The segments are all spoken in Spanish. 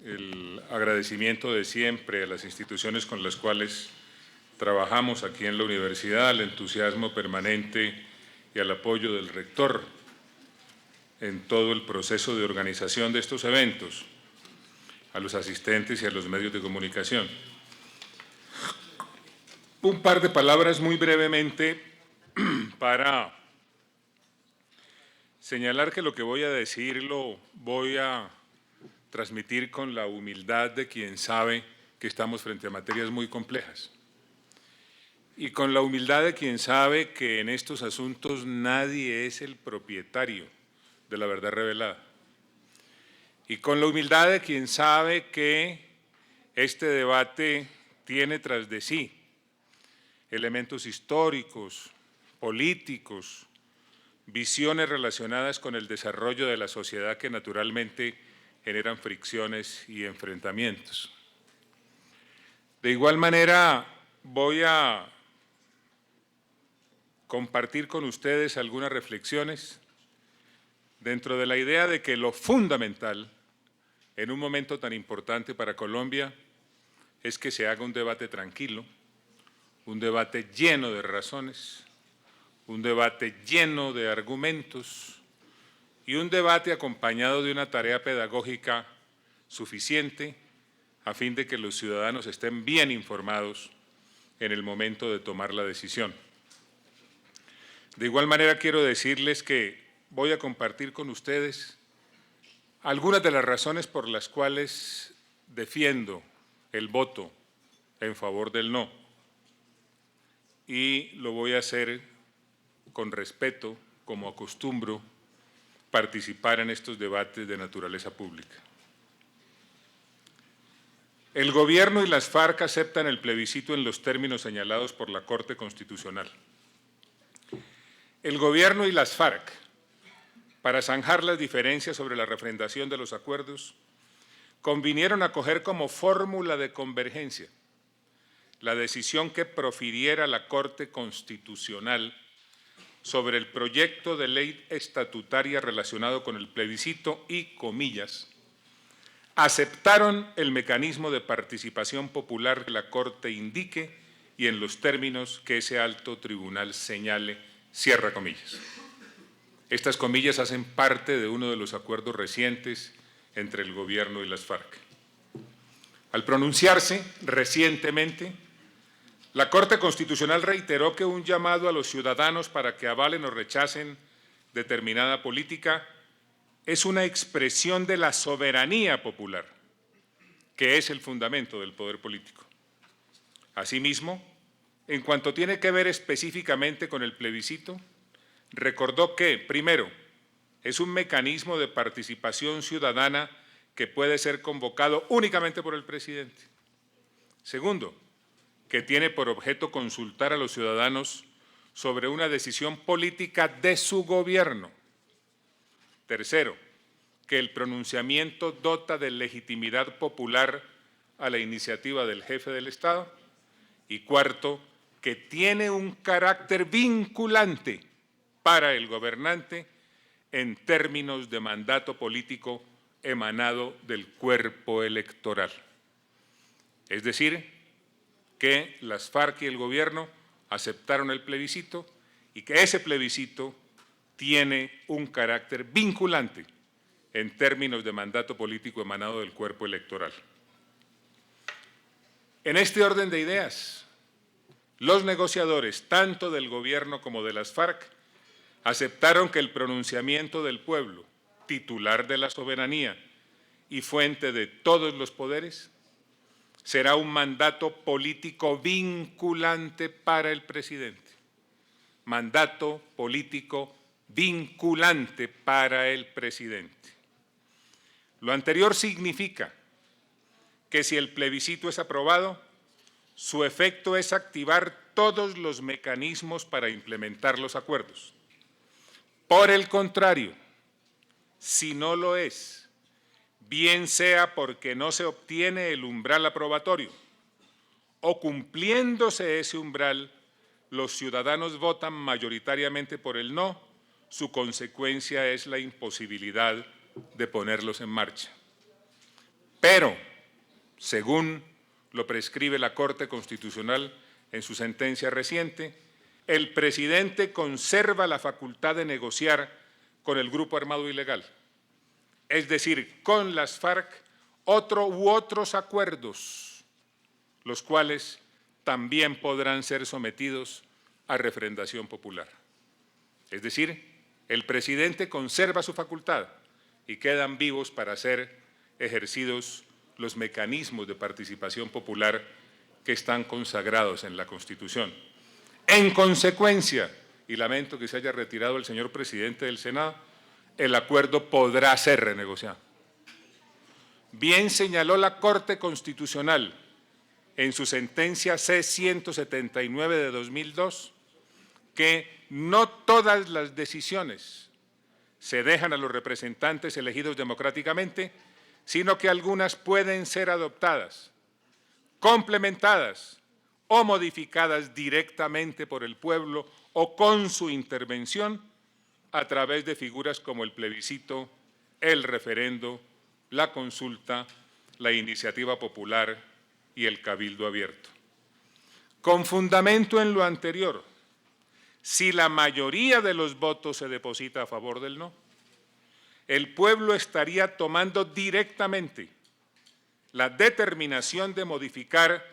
el agradecimiento de siempre a las instituciones con las cuales trabajamos aquí en la universidad, al entusiasmo permanente y al apoyo del rector en todo el proceso de organización de estos eventos, a los asistentes y a los medios de comunicación. Un par de palabras muy brevemente para señalar que lo que voy a decir lo voy a transmitir con la humildad de quien sabe que estamos frente a materias muy complejas y con la humildad de quien sabe que en estos asuntos nadie es el propietario de la verdad revelada y con la humildad de quien sabe que este debate tiene tras de sí elementos históricos, políticos, visiones relacionadas con el desarrollo de la sociedad que naturalmente generan fricciones y enfrentamientos. De igual manera, voy a compartir con ustedes algunas reflexiones dentro de la idea de que lo fundamental en un momento tan importante para Colombia es que se haga un debate tranquilo, un debate lleno de razones, un debate lleno de argumentos y un debate acompañado de una tarea pedagógica suficiente a fin de que los ciudadanos estén bien informados en el momento de tomar la decisión. De igual manera quiero decirles que voy a compartir con ustedes algunas de las razones por las cuales defiendo el voto en favor del no. Y lo voy a hacer con respeto, como acostumbro participar en estos debates de naturaleza pública. El Gobierno y las FARC aceptan el plebiscito en los términos señalados por la Corte Constitucional. El Gobierno y las FARC, para zanjar las diferencias sobre la refrendación de los acuerdos, convinieron acoger como fórmula de convergencia la decisión que profiriera la Corte Constitucional sobre el proyecto de ley estatutaria relacionado con el plebiscito y, comillas, aceptaron el mecanismo de participación popular que la Corte indique y en los términos que ese alto tribunal señale, cierra comillas. Estas comillas hacen parte de uno de los acuerdos recientes entre el Gobierno y las FARC. Al pronunciarse recientemente, la Corte Constitucional reiteró que un llamado a los ciudadanos para que avalen o rechacen determinada política es una expresión de la soberanía popular, que es el fundamento del poder político. Asimismo, en cuanto tiene que ver específicamente con el plebiscito, recordó que, primero, es un mecanismo de participación ciudadana que puede ser convocado únicamente por el presidente. Segundo, que tiene por objeto consultar a los ciudadanos sobre una decisión política de su gobierno. Tercero, que el pronunciamiento dota de legitimidad popular a la iniciativa del jefe del Estado. Y cuarto, que tiene un carácter vinculante para el gobernante en términos de mandato político emanado del cuerpo electoral. Es decir, que las FARC y el Gobierno aceptaron el plebiscito y que ese plebiscito tiene un carácter vinculante en términos de mandato político emanado del cuerpo electoral. En este orden de ideas, los negociadores, tanto del Gobierno como de las FARC, aceptaron que el pronunciamiento del pueblo, titular de la soberanía y fuente de todos los poderes, será un mandato político vinculante para el presidente. Mandato político vinculante para el presidente. Lo anterior significa que si el plebiscito es aprobado, su efecto es activar todos los mecanismos para implementar los acuerdos. Por el contrario, si no lo es, bien sea porque no se obtiene el umbral aprobatorio o cumpliéndose ese umbral, los ciudadanos votan mayoritariamente por el no, su consecuencia es la imposibilidad de ponerlos en marcha. Pero, según lo prescribe la Corte Constitucional en su sentencia reciente, el presidente conserva la facultad de negociar con el grupo armado ilegal, es decir, con las FARC, otros acuerdos, los cuales también podrán ser sometidos a refrendación popular. Es decir, el presidente conserva su facultad y quedan vivos para ser ejercidos los mecanismos de participación popular que están consagrados en la Constitución. En consecuencia, y lamento que se haya retirado el señor presidente del Senado, el acuerdo podrá ser renegociado. Bien señaló la Corte Constitucional en su sentencia C-179 de 2002 que no todas las decisiones se dejan a los representantes elegidos democráticamente, sino que algunas pueden ser adoptadas, complementadas o modificadas directamente por el pueblo o con su intervención a través de figuras como el plebiscito, el referendo, la consulta, la iniciativa popular y el cabildo abierto. Con fundamento en lo anterior, si la mayoría de los votos se deposita a favor del no, el pueblo estaría tomando directamente la determinación de modificar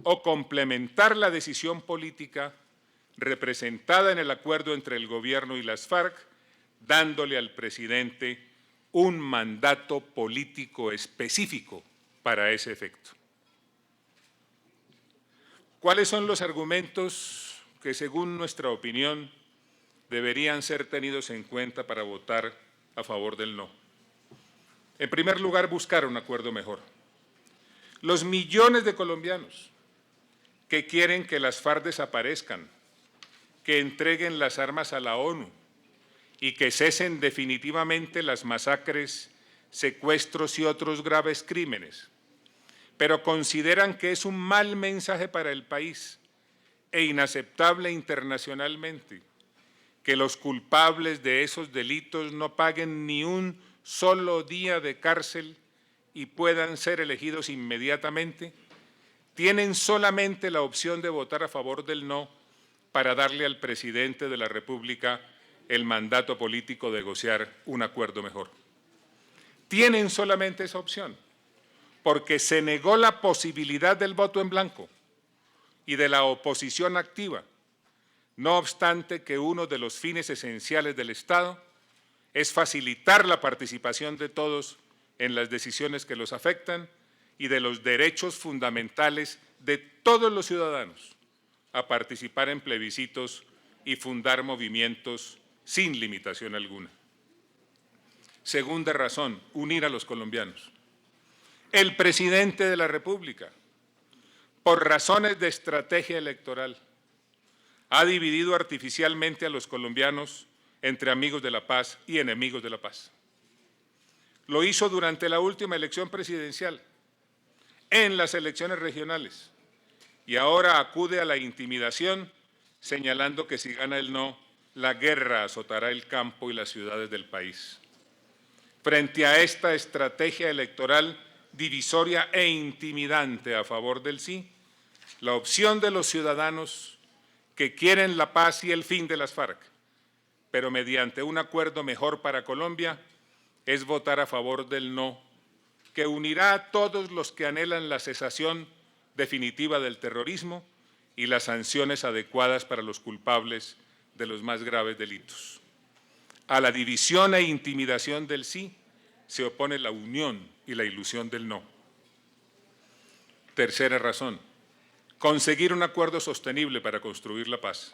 o complementar la decisión política representada en el acuerdo entre el gobierno y las FARC, dándole al presidente un mandato político específico para ese efecto. ¿Cuáles son los argumentos que, según nuestra opinión, deberían ser tenidos en cuenta para votar a favor del no? En primer lugar, buscar un acuerdo mejor. Los millones de colombianos que quieren que las FARC desaparezcan, que entreguen las armas a la ONU y que cesen definitivamente las masacres, secuestros y otros graves crímenes, pero consideran que es un mal mensaje para el país e inaceptable internacionalmente que los culpables de esos delitos no paguen ni un solo día de cárcel y puedan ser elegidos inmediatamente, tienen solamente la opción de votar a favor del no para darle al presidente de la República el mandato político de negociar un acuerdo mejor. Tienen solamente esa opción, porque se negó la posibilidad del voto en blanco y de la oposición activa, no obstante que uno de los fines esenciales del Estado es facilitar la participación de todos en las decisiones que los afectan y de los derechos fundamentales de todos los ciudadanos a participar en plebiscitos y fundar movimientos sin limitación alguna. Segunda razón, unir a los colombianos. El presidente de la República, por razones de estrategia electoral, ha dividido artificialmente a los colombianos entre amigos de la paz y enemigos de la paz. Lo hizo durante la última elección presidencial, en las elecciones regionales, y ahora acude a la intimidación señalando que si gana el no, la guerra azotará el campo y las ciudades del país. Frente a esta estrategia electoral divisoria e intimidante a favor del sí, la opción de los ciudadanos que quieren la paz y el fin de las FARC, pero mediante un acuerdo mejor para Colombia, es votar a favor del no, que unirá a todos los que anhelan la cesación definitiva del terrorismo y las sanciones adecuadas para los culpables de los más graves delitos. A la división e intimidación del sí se opone la unión y la ilusión del no. Tercera razón, conseguir un acuerdo sostenible para construir la paz.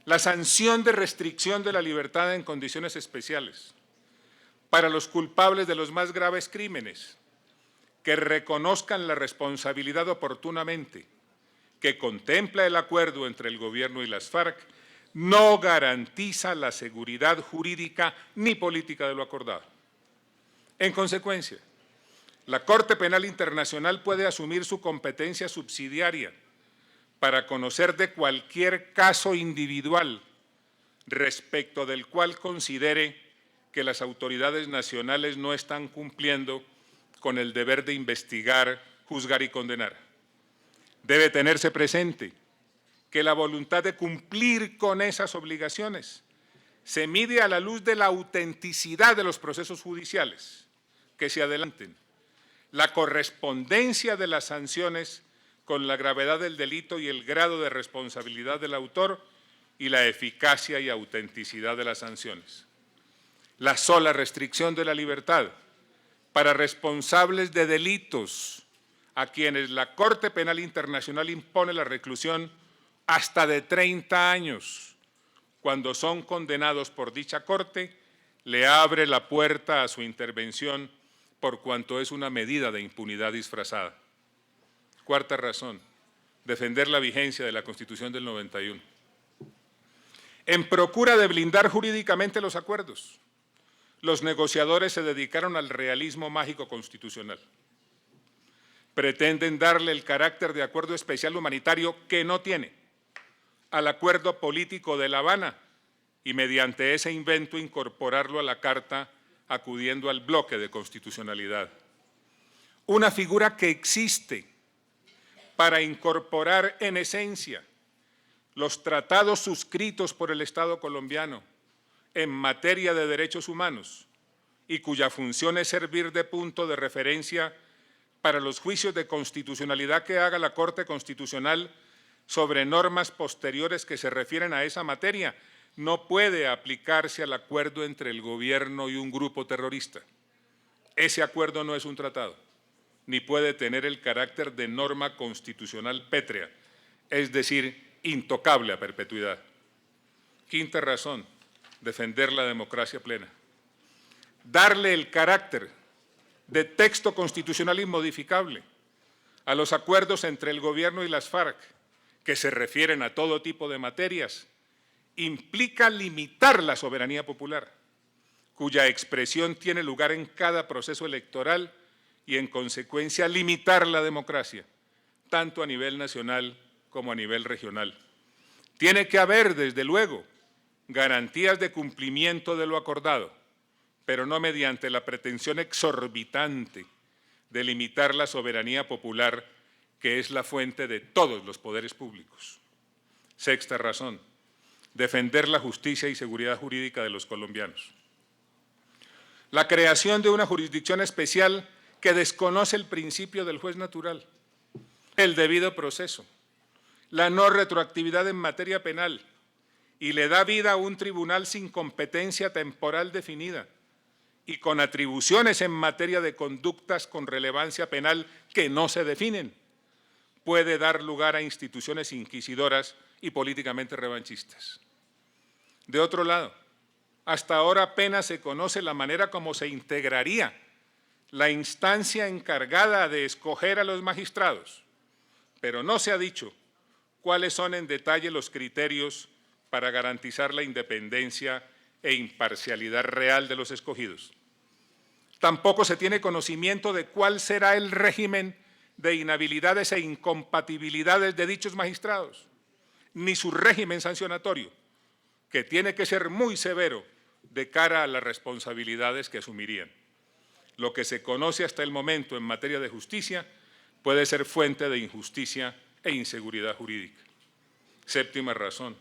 La sanción de restricción de la libertad en condiciones especiales para los culpables de los más graves crímenes, que reconozcan la responsabilidad oportunamente, que contempla el acuerdo entre el gobierno y las FARC, no garantiza la seguridad jurídica ni política de lo acordado. En consecuencia, la Corte Penal Internacional puede asumir su competencia subsidiaria para conocer de cualquier caso individual respecto del cual considere que las autoridades nacionales no están cumpliendo con el deber de investigar, juzgar y condenar. Debe tenerse presente que la voluntad de cumplir con esas obligaciones se mide a la luz de la autenticidad de los procesos judiciales que se adelanten, la correspondencia de las sanciones con la gravedad del delito y el grado de responsabilidad del autor y la eficacia y autenticidad de las sanciones. La sola restricción de la libertad para responsables de delitos a quienes la Corte Penal Internacional impone la reclusión hasta de 30 años cuando son condenados por dicha Corte, le abre la puerta a su intervención por cuanto es una medida de impunidad disfrazada. Cuarta razón, defender la vigencia de la Constitución del 91. En procura de blindar jurídicamente los acuerdos, los negociadores se dedicaron al realismo mágico constitucional. Pretenden darle el carácter de acuerdo especial humanitario que no tiene al acuerdo político de La Habana y mediante ese invento incorporarlo a la Carta acudiendo al bloque de constitucionalidad. Una figura que existe para incorporar en esencia los tratados suscritos por el Estado colombiano en materia de derechos humanos y cuya función es servir de punto de referencia para los juicios de constitucionalidad que haga la Corte Constitucional sobre normas posteriores que se refieren a esa materia, no puede aplicarse al acuerdo entre el gobierno y un grupo terrorista. Ese acuerdo no es un tratado, ni puede tener el carácter de norma constitucional pétrea, es decir, intocable a perpetuidad. Quinta razón, defender la democracia plena. Darle el carácter de texto constitucional inmodificable a los acuerdos entre el gobierno y las FARC, que se refieren a todo tipo de materias, implica limitar la soberanía popular, cuya expresión tiene lugar en cada proceso electoral y, en consecuencia, limitar la democracia, tanto a nivel nacional como a nivel regional. Tiene que haber, desde luego, garantías de cumplimiento de lo acordado, pero no mediante la pretensión exorbitante de limitar la soberanía popular, que es la fuente de todos los poderes públicos. Sexta razón, defender la justicia y seguridad jurídica de los colombianos. La creación de una jurisdicción especial que desconoce el principio del juez natural, el debido proceso, la no retroactividad en materia penal y le da vida a un tribunal sin competencia temporal definida y con atribuciones en materia de conductas con relevancia penal que no se definen, puede dar lugar a instituciones inquisidoras y políticamente revanchistas. De otro lado, hasta ahora apenas se conoce la manera como se integraría la instancia encargada de escoger a los magistrados, pero no se ha dicho cuáles son en detalle los criterios para garantizar la independencia e imparcialidad real de los escogidos. Tampoco se tiene conocimiento de cuál será el régimen de inhabilidades e incompatibilidades de dichos magistrados, ni su régimen sancionatorio, que tiene que ser muy severo de cara a las responsabilidades que asumirían. Lo que se conoce hasta el momento en materia de justicia puede ser fuente de injusticia e inseguridad jurídica. Séptima razón,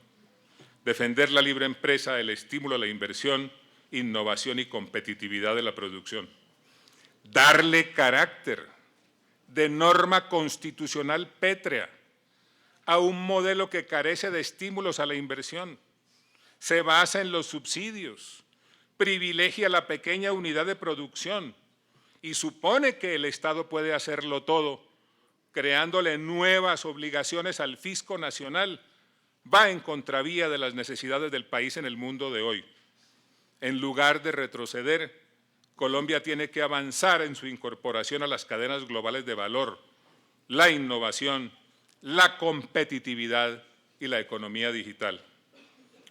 defender la libre empresa, el estímulo a la inversión, innovación y competitividad de la producción. Darle carácter de norma constitucional pétrea a un modelo que carece de estímulos a la inversión, se basa en los subsidios, privilegia la pequeña unidad de producción y supone que el Estado puede hacerlo todo, creándole nuevas obligaciones al fisco nacional, va en contravía de las necesidades del país en el mundo de hoy. En lugar de retroceder, Colombia tiene que avanzar en su incorporación a las cadenas globales de valor, la innovación, la competitividad y la economía digital.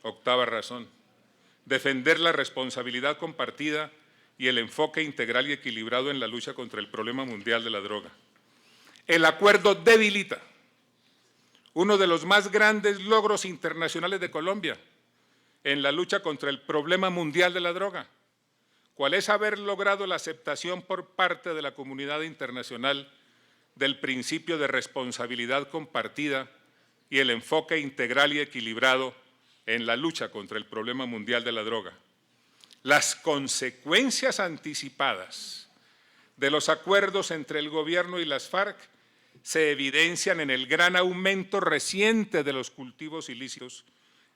Octava razón, defender la responsabilidad compartida y el enfoque integral y equilibrado en la lucha contra el problema mundial de la droga. El acuerdo debilita uno de los más grandes logros internacionales de Colombia en la lucha contra el problema mundial de la droga, cual es haber logrado la aceptación por parte de la comunidad internacional del principio de responsabilidad compartida y el enfoque integral y equilibrado en la lucha contra el problema mundial de la droga. Las consecuencias anticipadas de los acuerdos entre el gobierno y las FARC se evidencian en el gran aumento reciente de los cultivos ilícitos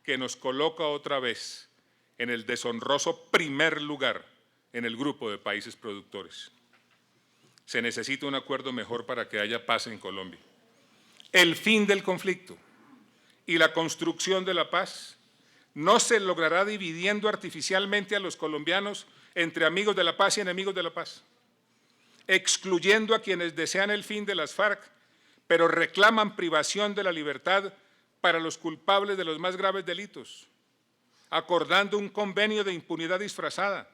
que nos coloca otra vez en el deshonroso primer lugar en el grupo de países productores. Se necesita un acuerdo mejor para que haya paz en Colombia. El fin del conflicto y la construcción de la paz no se logrará dividiendo artificialmente a los colombianos entre amigos de la paz y enemigos de la paz, excluyendo a quienes desean el fin de las FARC, pero reclaman privación de la libertad para los culpables de los más graves delitos, acordando un convenio de impunidad disfrazada,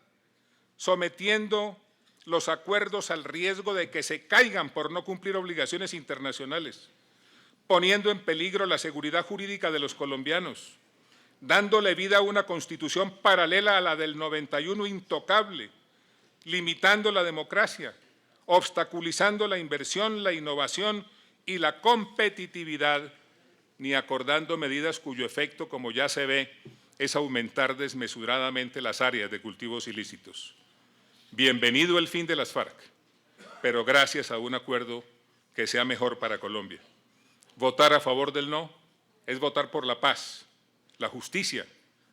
sometiendo los acuerdos al riesgo de que se caigan por no cumplir obligaciones internacionales, poniendo en peligro la seguridad jurídica de los colombianos, dándole vida a una constitución paralela a la del 91 intocable, limitando la democracia, obstaculizando la inversión, la innovación y la competitividad, ni acordando medidas cuyo efecto, como ya se ve, es aumentar desmesuradamente las áreas de cultivos ilícitos. Bienvenido el fin de las FARC, pero gracias a un acuerdo que sea mejor para Colombia. Votar a favor del no es votar por la paz, la justicia,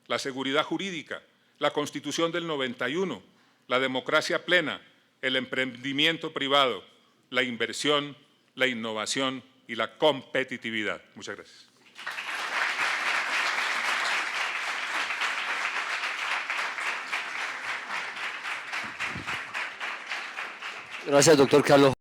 la seguridad jurídica, la Constitución del 91, la democracia plena, el emprendimiento privado, la inversión, la innovación y la competitividad. Muchas gracias. Gracias, doctor Carlos.